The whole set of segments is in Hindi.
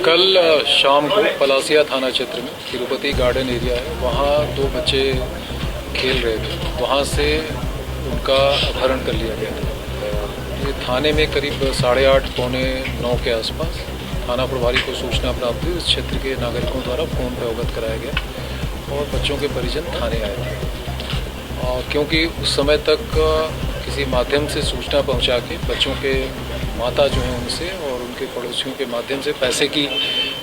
कल शाम को पलासिया थाना क्षेत्र में तिरुपति गार्डन एरिया है, वहाँ दो बच्चे खेल रहे थे। वहाँ से उनका अपहरण कर लिया गया था। ये थाने में करीब 8:30 पौने 9 के आसपास थाना प्रभारी को सूचना प्राप्त हुई। इस क्षेत्र के नागरिकों द्वारा फ़ोन पर अवगत कराया गया और बच्चों के परिजन थाने आए थे। क्योंकि उस समय तक किसी माध्यम से सूचना पहुंचा के बच्चों के माता जो हैं उनसे और उनके पड़ोसियों के माध्यम से पैसे की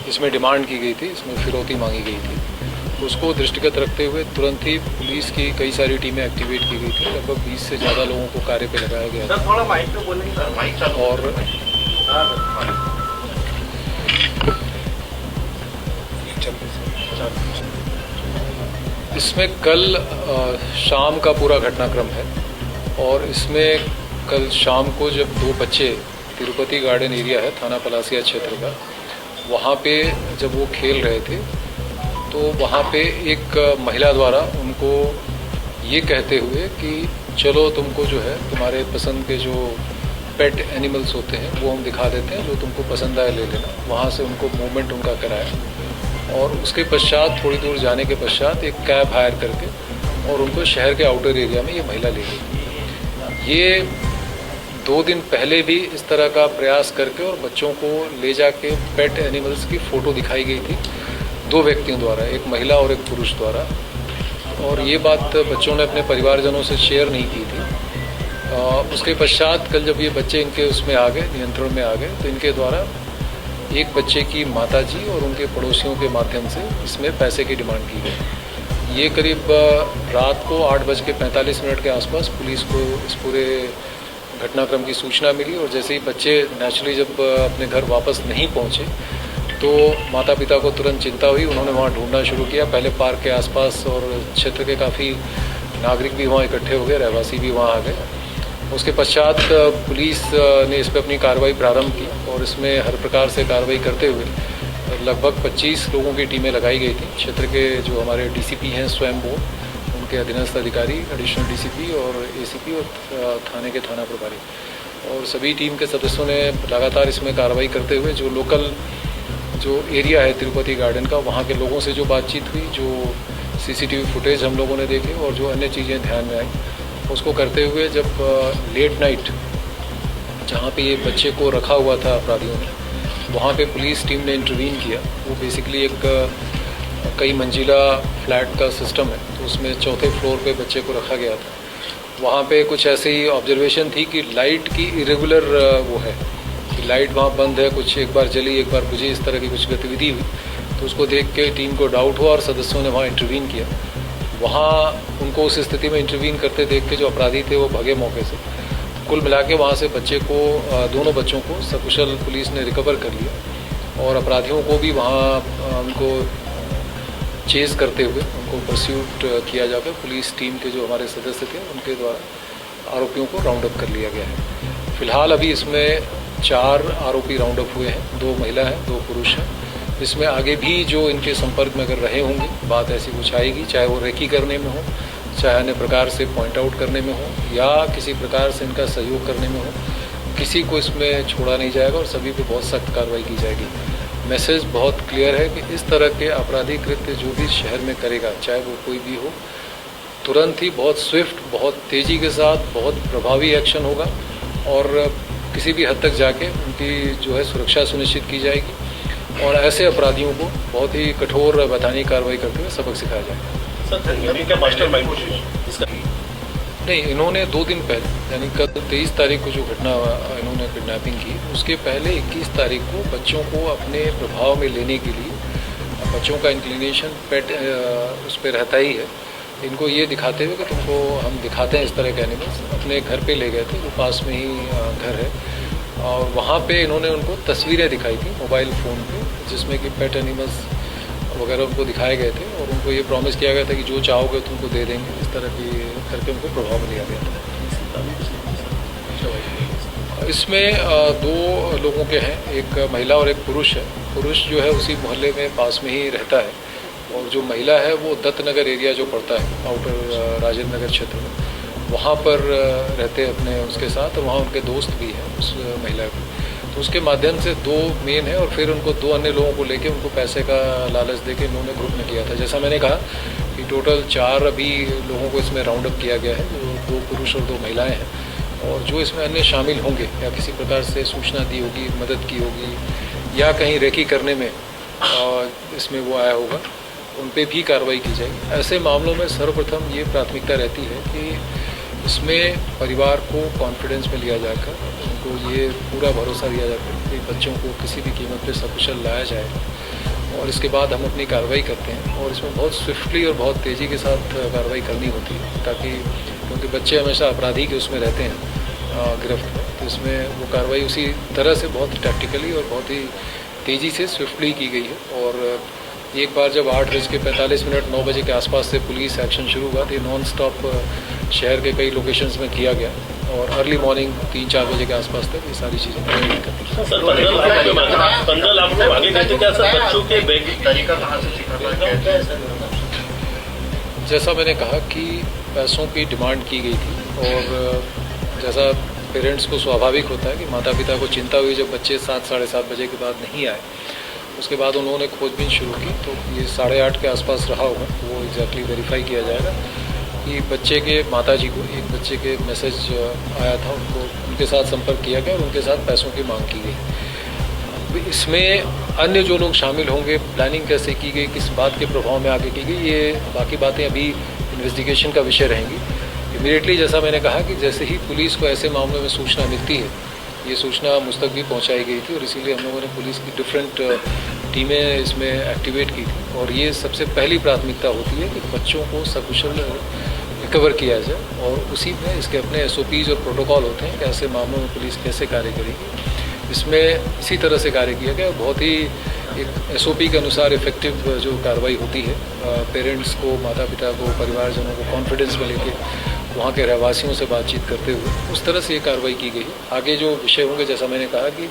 इसमें डिमांड की गई थी, इसमें फिरौती मांगी गई थी। उसको दृष्टिगत रखते हुए तुरंत ही पुलिस की कई सारी टीमें एक्टिवेट की गई थी। लगभग 20 से ज़्यादा लोगों को कार्य पे लगाया गया था। और इसमें कल शाम का पूरा घटनाक्रम है और इसमें कल शाम को जब दो बच्चे तिरुपति गार्डन एरिया है थाना पलासिया क्षेत्र का, वहाँ पे जब वो खेल रहे थे तो वहाँ पे एक महिला द्वारा उनको ये कहते हुए कि चलो तुमको जो है तुम्हारे पसंद के जो पेट एनिमल्स होते हैं वो हम दिखा देते हैं, जो तुमको पसंद आए ले लेना। वहाँ से उनको मूवमेंट उनका कराया और उसके पश्चात थोड़ी दूर जाने के पश्चात एक कैब हायर करके और उनको शहर के आउटर एरिया में ये महिला ले गई। ये 2 दिन पहले भी इस तरह का प्रयास करके और बच्चों को ले जाके पेट एनिमल्स की फ़ोटो दिखाई गई थी 2 व्यक्तियों द्वारा, एक महिला और एक पुरुष द्वारा। और ये बात बच्चों ने अपने परिवारजनों से शेयर नहीं की थी। उसके पश्चात कल जब ये बच्चे इनके उसमें आ गए, नियंत्रण में आ गए, तो इनके द्वारा एक बच्चे की माताजी और उनके पड़ोसियों के माध्यम से इसमें पैसे की डिमांड की गई। ये करीब रात को 8:45 के आसपास पुलिस को इस पूरे घटनाक्रम की सूचना मिली और जैसे ही बच्चे नेचुरली जब अपने घर वापस नहीं पहुंचे तो माता पिता को तुरंत चिंता हुई। उन्होंने वहां ढूंढना शुरू किया, पहले पार्क के आसपास, और क्षेत्र के काफ़ी नागरिक भी वहां इकट्ठे हो गए, रहवासी भी वहां आ गए। उसके पश्चात पुलिस ने इस पर अपनी कार्रवाई प्रारंभ की और इसमें हर प्रकार से कार्रवाई करते हुए लगभग 25 लोगों की टीमें लगाई गई थी। क्षेत्र के जो हमारे डीसीपी हैं स्वयंभू, के अधीनस्थ अधिकारी, एडिशनल डीसीपी और एसीपी और थाने के थाना प्रभारी और सभी टीम के सदस्यों ने लगातार इसमें कार्रवाई करते हुए जो लोकल जो एरिया है तिरुपति गार्डन का, वहाँ के लोगों से जो बातचीत हुई, जो सीसीटीवी फुटेज हम लोगों ने देखे और जो अन्य चीज़ें ध्यान में आई, उसको करते हुए जब लेट नाइट जहाँ पे ये बच्चे को रखा हुआ था अपराधियों ने, वहाँ पे पुलिस टीम ने इंटरवीन किया। वो बेसिकली एक कई मंजिला फ्लैट का सिस्टम है, तो उसमें 4थे फ्लोर पे बच्चे को रखा गया था। वहाँ पे कुछ ऐसी ऑब्जर्वेशन थी कि लाइट की इरेगुलर वो है कि लाइट वहाँ बंद है, कुछ एक बार जली एक बार बुझी, इस तरह की कुछ गतिविधि हुई। तो उसको देख के टीम को डाउट हुआ और सदस्यों ने वहाँ इंटरवीन किया। वहाँ उनको उस स्थिति में इंटरवीन करते देख के जो अपराधी थे वो भगे मौके से। कुल मिला के वहाँ से बच्चे को, दोनों बच्चों को सकुशल पुलिस ने रिकवर कर लिया और अपराधियों को भी वहाँ उनको चेज़ करते हुए उनको परस्यूट किया जाकर पुलिस टीम के जो हमारे सदस्य थे उनके द्वारा आरोपियों को राउंड अप कर लिया गया है। फिलहाल अभी इसमें 4 आरोपी राउंड अप हुए हैं, 2 महिला हैं, 2 पुरुष हैं। इसमें आगे भी जो इनके संपर्क में अगर रहे होंगे, बात ऐसी कुछ आएगी, चाहे वो रेकी करने में हो, चाहे अन्य प्रकार से पॉइंट आउट करने में हो या किसी प्रकार से इनका सहयोग करने में हो, किसी को इसमें छोड़ा नहीं जाएगा और सभी पे बहुत सख्त कार्रवाई की जाएगी। मैसेज बहुत क्लियर है कि इस तरह के आपराधिक कृत्य जो भी शहर में करेगा, चाहे वो कोई भी हो, तुरंत ही बहुत स्विफ्ट, बहुत तेज़ी के साथ बहुत प्रभावी एक्शन होगा और किसी भी हद तक जाके उनकी जो है सुरक्षा सुनिश्चित की जाएगी और ऐसे अपराधियों को बहुत ही कठोर वैधानिक कार्रवाई करते हुए सबक सिखाया जाएगा। नहीं, इन्होंने 2 दिन पहले, यानी कल 23 तारीख को जो घटना इन्होंने किडनैपिंग की, उसके पहले 21 तारीख को बच्चों को अपने प्रभाव में लेने के लिए, बच्चों का इंक्लिनेशन पेट उस पर रहता ही है, इनको ये दिखाते हुए कि तुमको हम दिखाते हैं इस तरह के एनिमल्स, अपने घर पे ले गए थे, वो पास में ही घर है और वहाँ पे इन्होंने उनको तस्वीरें दिखाई थी मोबाइल फ़ोन पे, जिसमें कि पेट एनिमल्स वगैरह उनको दिखाए गए थे और उनको ये प्रॉमिस किया गया था कि जो चाहोगे तुमको दे देंगे, इस तरह की करके उनको प्रभाव में लिया गया था। इसमें 2 लोगों के हैं, एक महिला और एक पुरुष है। पुरुष जो है उसी मोहल्ले में पास में ही रहता है और जो महिला है वो दत्तनगर एरिया जो पड़ता है आउटर राजेंद्र नगर क्षेत्र में, वहाँ पर रहते अपने उसके साथ, और वहाँ उनके दोस्त भी हैं उस महिला के। तो उसके माध्यम से 2 मेन है और फिर उनको 2 अन्य लोगों को लेके उनको पैसे का लालच देके इन्होंने ग्रुप में किया था। जैसा मैंने कहा कि टोटल 4 अभी लोगों को इसमें राउंड अप किया गया है, जो 2 पुरुष और 2 महिलाएं हैं, और जो इसमें अन्य शामिल होंगे या किसी प्रकार से सूचना दी होगी, मदद की होगी या कहीं रेकी करने में इसमें वो आया होगा, उन पे भी कार्रवाई की जाएगी। ऐसे मामलों में सर्वप्रथम ये प्राथमिकता रहती है कि इसमें परिवार को कॉन्फिडेंस में लिया जाकर उनको ये पूरा भरोसा दिया जाता है कि बच्चों को किसी भी कीमत पे सकुशल लाया जाए, और इसके बाद हम अपनी कार्रवाई करते हैं। और इसमें बहुत स्विफ्टली और बहुत तेज़ी के साथ कार्रवाई करनी होती है, ताकि क्योंकि बच्चे हमेशा अपराधी के उसमें रहते हैं गिरफ्त में, तो इसमें वो कार्रवाई उसी तरह से बहुत टैक्टिकली और बहुत ही तेज़ी से स्विफ्टली की गई है। और एक बार जब 8:45 9 बजे के आसपास से पुलिस एक्शन शुरू हुआ तो ये नॉन स्टॉप शहर के कई लोकेशंस में किया गया, और अर्ली मॉर्निंग 3-4 बजे के आसपास तक ये सारी चीज़ें करती। सर 15 लाख को आगे कहते क्या सर, बच्चों के बैग तरीका कहाँ से सीखा? जैसा मैंने कहा कि पैसों की डिमांड की गई थी, और जैसा पेरेंट्स को स्वाभाविक होता है कि माता पिता को चिंता हुई जब बच्चे 7 साढ़े 7 बजे के बाद नहीं आए, उसके बाद उन्होंने खोजबीन शुरू की। तो ये 8:30 के आसपास रहा होगा, वो एग्जैक्टली वेरीफाई किया जाएगा कि बच्चे के माताजी को एक बच्चे के मैसेज आया था, उनके साथ संपर्क किया गया और उनके साथ पैसों की मांग की गई। इसमें अन्य जो लोग शामिल होंगे, प्लानिंग कैसे की गई, किस बात के प्रभाव में आगे की गई, ये बाकी बातें अभी इन्वेस्टिगेशन का विषय रहेंगी। इमीडिएटली जैसा मैंने कहा कि जैसे ही पुलिस को ऐसे मामलों में सूचना मिलती है, ये सूचना मुझ तक भी पहुंचाई गई थी, और इसीलिए हम लोगों ने पुलिस की डिफरेंट टीमें इसमें एक्टिवेट की थी। और ये सबसे पहली प्राथमिकता होती है कि बच्चों को सकुशल रिकवर किया जाए, और उसी में इसके अपने SOPs और प्रोटोकॉल होते हैं कि ऐसे मामलों में पुलिस कैसे कार्य करेगी। इसमें इसी तरह से कार्य किया गया, बहुत ही एक SOP के अनुसार इफेक्टिव जो कार्रवाई होती है, पेरेंट्स को, माता पिता को, परिवारजनों को कॉन्फिडेंस में लेके वहाँ के रहवासियों से बातचीत करते हुए उस तरह से ये कार्रवाई की गई। आगे जो विषय होंगे, जैसा मैंने कहा कि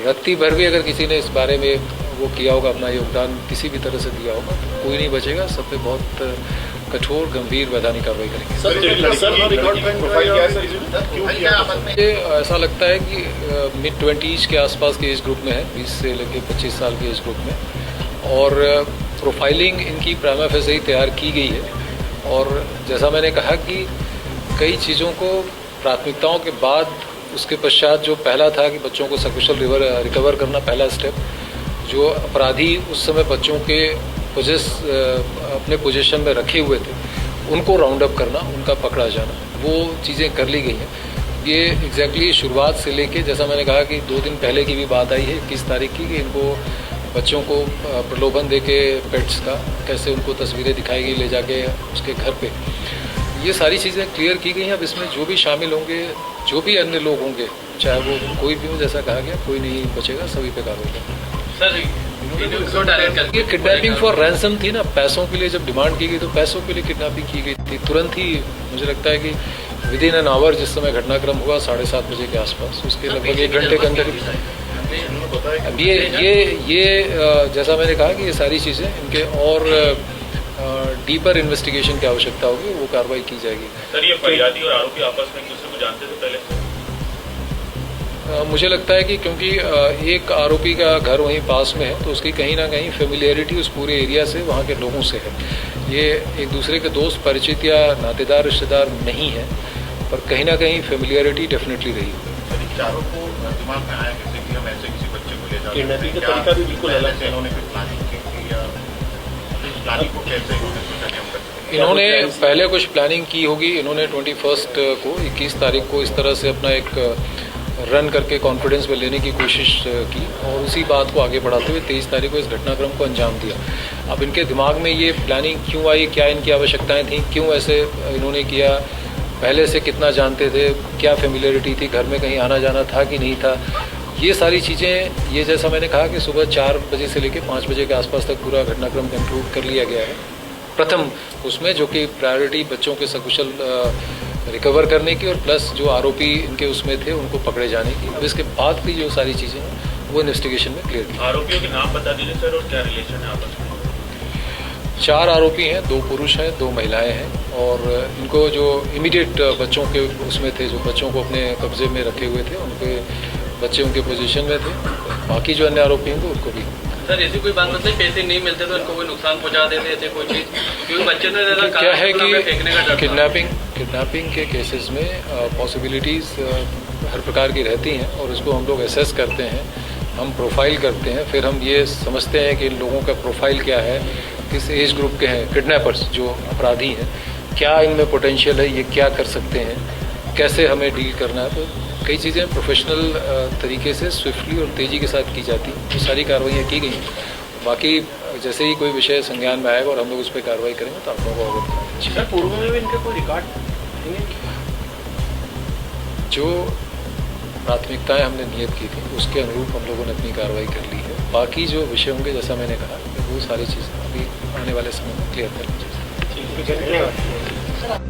रत्ती भर भी अगर किसी ने इस बारे में वो किया होगा, अपना योगदान किसी भी तरह से दिया होगा, तो कोई नहीं बचेगा, सब पे बहुत कठोर गंभीर वैधानिक कार्रवाई करेंगे। मुझे ऐसा लगता है कि mid-20s के आसपास के एज ग्रुप में है, 20 से लेकर 25 साल के एज ग्रुप में, और प्रोफाइलिंग इनकी प्राइमा फेसी ही तैयार की गई है। और जैसा मैंने कहा कि कई चीज़ों को प्राथमिकताओं के बाद उसके पश्चात जो पहला था कि बच्चों को सकुशल रिकवर करना पहला स्टेप, जो अपराधी उस समय बच्चों के अपने पोजीशन में रखे हुए थे उनको राउंड अप करना, उनका पकड़ा जाना, वो चीज़ें कर ली गई हैं। ये एग्जैक्टली शुरुआत से लेके, जैसा मैंने कहा कि 2 दिन पहले की भी बात आई है 21 तारीख की, कि इनको बच्चों को प्रलोभन देके पेट्स का कैसे उनको तस्वीरें दिखाई गई ले जाके उसके घर पे, ये सारी चीज़ें क्लियर की गई हैं। अब इसमें जो भी शामिल होंगे, जो भी अन्य लोग होंगे, चाहे वो कोई भी हो, जैसा कहा गया, कोई नहीं बचेगा, सभी पे कार्रवाई करेंगे। ये किडनैपिंग फॉर रैंसम थी ना, पैसों के लिए जब डिमांड की गई तो पैसों के लिए किडनैपिंग की गई थी। तुरंत ही मुझे लगता है कि विदिन एन आवर जिस समय घटनाक्रम हुआ 7:30 बजे के आसपास, उसके लगभग 1 घंटे के अंदर अब ये जैसा मैंने कहा कि ये सारी चीज़ें इनके और डीपर इन्वेस्टिगेशन की आवश्यकता होगी, वो कार्रवाई की जाएगी। सर, ये फरियादी और आरोपी आपस में एक दूसरे को जानते थे पहले से? मुझे लगता है कि क्योंकि एक आरोपी का घर वहीं पास में है, तो उसकी कहीं ना कहीं फेमिलियरिटी उस पूरे एरिया से, वहाँ के लोगों से है। ये एक दूसरे के दोस्त, परिचित या नातेदार रिश्तेदार नहीं है, पर कहीं ना कहीं फेमिलियरिटी डेफिनेटली रही है। चारों को दिमाग में आया कैसे कि हम ऐसे किसी बच्चे को ले जाते हैं? किडनैपिंग का तरीका भी बिल्कुल अलग है। इन्होंने कोई प्लानिंग की या इस प्लानिंग को कैसे इन्होंने सोचा कि हम करते हैं? इन्होंने पहले कुछ प्लानिंग की होगी। इन्होंने 21 को 21 तारीख को इस तरह से अपना एक रन करके कॉन्फिडेंस में लेने की कोशिश की, और उसी बात को आगे बढ़ाते हुए 23 तारीख को इस घटनाक्रम को अंजाम दिया। अब इनके दिमाग में ये प्लानिंग क्यों आई, क्या इनकी आवश्यकताएं थी, क्यों ऐसे इन्होंने किया, पहले से कितना जानते थे, क्या फेमिलियरिटी थी, घर में कहीं आना जाना था कि नहीं था, ये सारी चीज़ें, ये जैसा मैंने कहा कि सुबह 4 बजे से लेकर 5 बजे के आसपास तक पूरा घटनाक्रम कंक्लूड कर लिया गया है। प्रथम उसमें जो कि प्रायोरिटी बच्चों के सकुशल रिकवर करने की, और प्लस जो आरोपी इनके उसमें थे उनको पकड़े जाने की। अब इसके बाद की जो सारी चीज़ें हैं वो इन्वेस्टिगेशन में क्लियर की। आरोपियों के नाम बता दीजिए सर, और क्या रिलेशन है आपस में? 4 आरोपी हैं, 2 पुरुष हैं, 2 महिलाएं हैं, और इनको जो इमीडिएट बच्चों के उसमें थे, जो बच्चों को अपने कब्जे में रखे हुए थे, उनके बच्चे उनके पोजीशन में थे। बाकी जो अन्य आरोपी हैं उनको भी। सर ऐसी कोई बात बताइए, पैसे नहीं मिलते तो इनको कोई नुकसान पहुंचा देते ऐसे कोई चीज़, क्योंकि बच्चे ने ज़्यादा क्या है कि फेंकने का डर था। किडनैपिंग के केसेस में पॉसिबिलिटीज़ हर प्रकार की रहती हैं और उसको हम लोग एसेस करते हैं, हम प्रोफाइल करते हैं, फिर हम ये समझते हैं कि इन लोगों का प्रोफाइल क्या है, किस एज ग्रुप के हैं किडनैपर्स जो अपराधी हैं, क्या इनमें पोटेंशियल है, ये क्या कर सकते हैं, कैसे हमें डील करना है। तो कई चीज़ें प्रोफेशनल तरीके से स्विफ्टली और तेज़ी के साथ की जाती हैं, तो सारी कार्रवाइयाँ की गई। बाकी जैसे ही कोई विषय संज्ञान में आएगा और हम लोग उस पर कार्रवाई करेंगे तो आप लोगों को अवगत कराएंगे। सर पूर्व में भी इनके कोई रिकॉर्ड जो प्राथमिकताएं हमने नियत की थी उसके अनुरूप हम लोगों ने अपनी कार्रवाई कर ली है। बाकी जो विषय होंगे, जैसा मैंने कहा, वो सारी चीज़ें अभी आने वाले समय में क्लियर कर ली जाएगी।